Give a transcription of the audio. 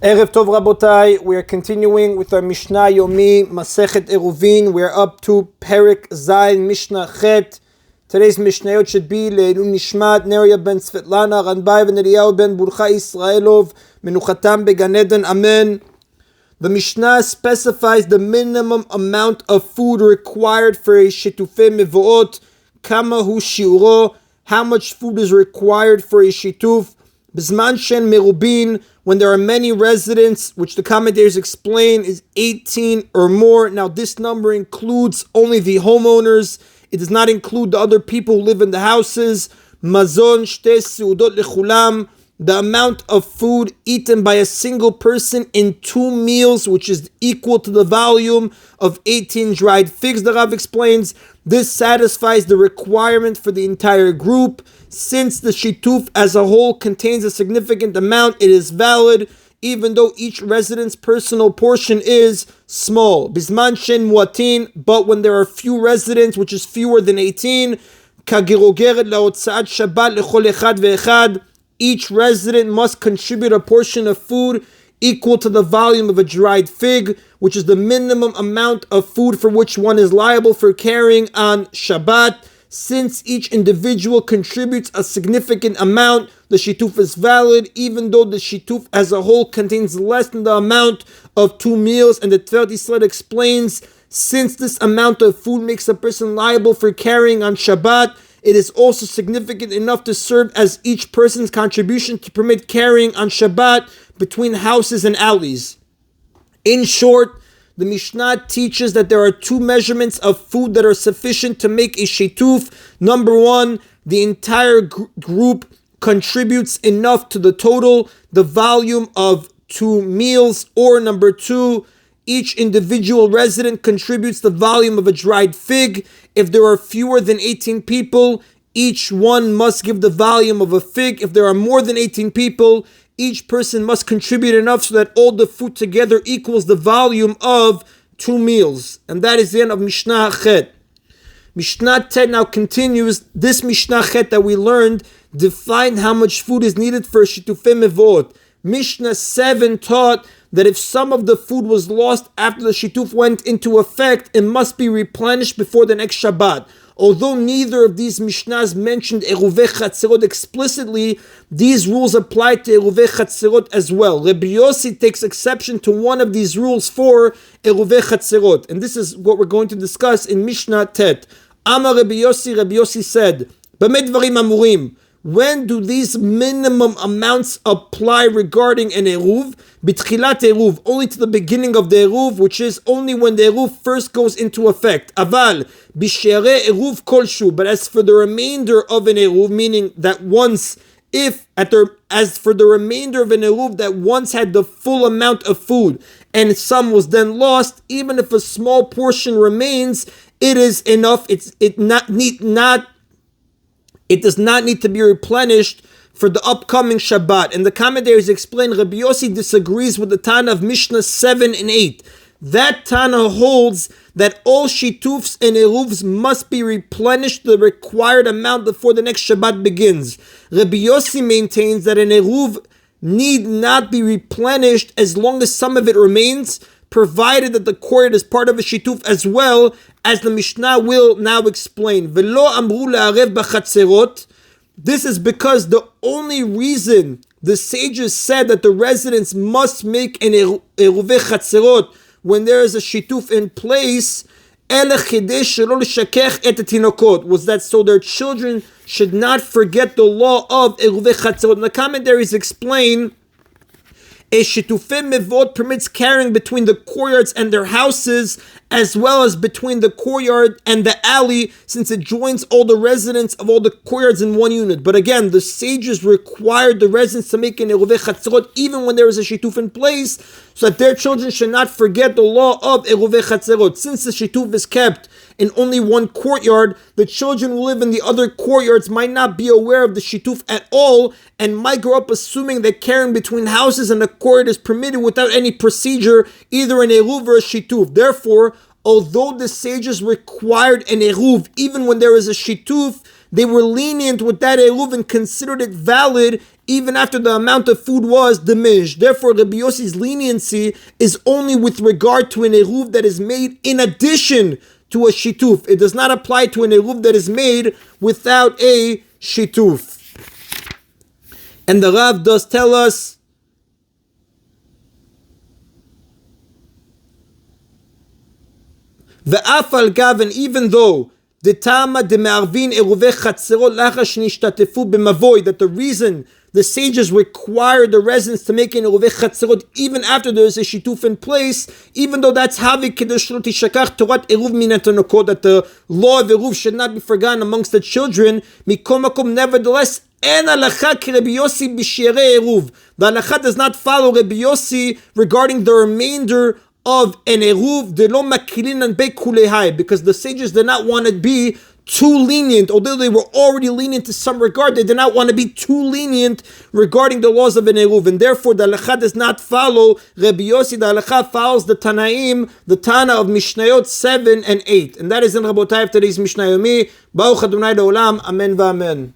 Erev Tov Rabotai, we are continuing with our Mishna Yomi, Masechet Eruvin. We are up to Perik Zayin Mishnah Chet. Today's Mishnayot should be Le'ilun Nishmat, Neria ben Svetlana, Ranbai ben Eliyahu ben Burcha Israelov, Menuchatam beGan Eden, Amen. The Mishnah specifies the minimum amount of food required for a Shitufei Mevo'ot, Kama hu shiuro, how much food is required for a Shituf, Bizman shen merubin, when there are many residents, which the commentators explain is 18 or more. Now this number includes only the homeowners. It does not include the other people who live in the houses. Mazon shte seudot lechulam, the amount of food eaten by a single person in 2 meals, which is equal to the volume of 18 dried figs, the Rav explains. This satisfies the requirement for the entire group. Since the shituf as a whole contains a significant amount, it is valid, even though each resident's personal portion is small. Bizman shen muatin, but when there are few residents, which is fewer than 18, kagirogeret laotzat shabbat lechol echad ve'echad, each resident must contribute a portion of food equal to the volume of a dried fig, which is the minimum amount of food for which one is liable for carrying on Shabbat. Since each individual contributes a significant amount, the shituf is valid, even though the shituf as a whole contains less than the amount of 2 meals. And the Tefillat Yisrael explains, since this amount of food makes a person liable for carrying on Shabbat, it is also significant enough to serve as each person's contribution to permit carrying on Shabbat between houses and alleys. In short, the Mishnah teaches that there are 2 measurements of food that are sufficient to make a shituf. Number 1, the entire group contributes enough to the total, the volume of 2 meals. Or number 2, each individual resident contributes the volume of a dried fig. If there are fewer than 18 people, each one must give the volume of a fig. If there are more than 18 people, each person must contribute enough so that all the food together equals the volume of 2 meals. And that is the end of Mishnah Chet. Mishnah Tet now continues. This Mishnah Chet that we learned defined how much food is needed for Shitufei Mevo'ot. Mishnah 7 taught that if some of the food was lost after the Shituf went into effect, it must be replenished before the next Shabbat. Although neither of these Mishnahs mentioned Eruvei Chatzerot explicitly, these rules apply to Eruvei Chatzerot as well. Rabbi Yossi takes exception to one of these rules for Eruvei Chatzerot, and this is what we're going to discuss in Mishnah Tet. Amar Rabbi Yossi said, B'mei dvarim amurim, when do these minimum amounts apply regarding an Eruv? B'tchilat Eruv, only to the beginning of the Eruv, which is only when the Eruv first goes into effect. Aval, b'she'arei Eruv kolshu, but as for the remainder of an Eruv, meaning that once, as for the remainder of an Eruv that once had the full amount of food, and some was then lost, even if a small portion remains, it is enough. It does not need to be replenished for the upcoming Shabbat. And the commentators explain Rabbi Yossi disagrees with the Tana of Mishnah 7 and 8. That Tana holds that all shitufs and eruvs must be replenished the required amount before the next Shabbat begins. Rabbi Yossi maintains that an eruv need not be replenished as long as some of it remains, provided that the courtyard is part of a shituf as well, as the Mishnah will now explain. Velo amru la'arev b'chatzerot. This is because the only reason the sages said that the residents must make an eruvei chatzerot when there is a shituf in place, was that so their children should not forget the law of eruvei chatzerot. And the commentaries explain, a shitufei mevo'ot permits carrying between the courtyards and their houses, as well as between the courtyard and the alley, since it joins all the residents of all the courtyards in one unit. But again, the sages required the residents to make an eruvei chatzerot even when there is a shituf in place, so that their children should not forget the law of eruvei chatzerot. Since the shituf is kept in only one courtyard, the children who live in the other courtyards might not be aware of the shituf at all, and might grow up assuming that carrying between houses and a courtyard is permitted without any procedure, either an eruv or a shituf. Therefore, although the sages required an eruv even when there is a shituf, they were lenient with that eruv and considered it valid even after the amount of food was diminished. Therefore, Rabbi Yossi's leniency is only with regard to an eruv that is made in addition to a shituf. It does not apply to an eruv that is made without a shituf. And the Rav does tell us Ve'afal gav, and even though the tama de me'arvin eruvei chatzerot lachash nishtatefu b'mavoy, that the reason the sages require the residents to make an eruvei chatzerot even after there is a shituf in place, even though that's havik kedosh lo tishakach torat eruv min hatanokot, that the law of eruv should not be forgotten amongst the children. Mikom makom, nevertheless, en halacha ki Rabbi Yossi b'shirei eruv. The halacha does not follow Rabbi Yossi regarding the remainder of an eruv de lo makilin and bekulehai, because the sages did not want to be too lenient. Although they were already lenient to some regard, they did not want to be too lenient regarding the laws of an eruv, and therefore the halacha does not follow Rabbi Yossi. The halacha follows the Tanaim, the Tana of Mishnayot 7 and 8, and that is in Rabotai of today's Mishna Yomi. Baruch Adonai Leolam, Amen v'Amen.